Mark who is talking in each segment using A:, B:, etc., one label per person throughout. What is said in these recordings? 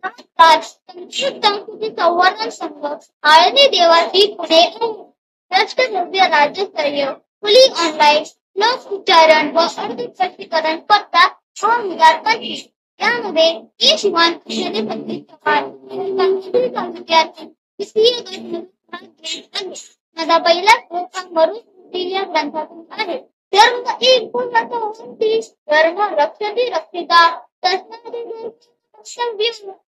A: संस्कृती संवर्धन संघ आळंदी देवाची पुणे राष्ट्रव्यापी राज्यस्तरीय खुली ऑनलाईन लोक उच्चारण व अर्ध स्पष्टीकरण स्पर्धा 2025 यामध्ये ई शिवान माझा पहिला या ग्रंथातून आहे. धर्म एक धर्म रक्षती रक्षिता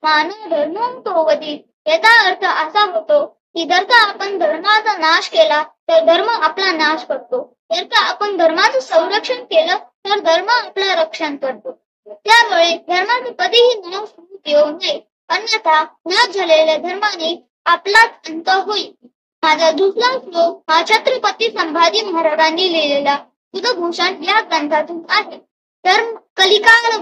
A: मानव धर्मोवधी याचा अर्थ असा होतो की जर का आपण धर्माचा नाश केला तर धर्म आपला नाश करतो. जर का आपण धर्माचं संरक्षण केलं तर धर्म आपलं रक्षण करतो. त्यामुळे धर्माचं कधीही नाश येऊ नये, अन्यथा नाश झालेल्या धर्माने आपलाच अंत होईल. माझा दुसरा श्लोक हा छत्रपती संभाजी महाराजांनी लिहिलेला बुधभूषण या ग्रंथातून आहे. धर्म कलिकाल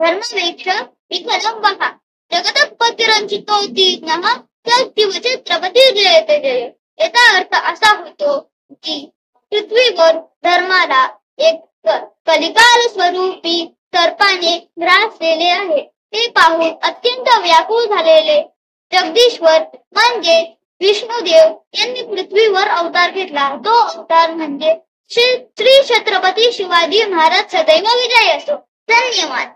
A: धर्मवेक्ष विकलम वहा जगतपतिरंचितोती नः छत्रपती जयते जय. याचा अर्थ असा होतो की पृथ्वीवर धर्माला एक कलिकाल स्वरूपी सर्पाने ग्रासलेले आहे. ते पाहून अत्यंत व्याकुळ झालेले जगदीश्वर म्हणजे विष्णुदेव यांनी पृथ्वीवर अवतार घेतला. तो अवतार म्हणजे श्री छत्रपती शिवाजी महाराज सदैव विजयी असो. धन्यवाद.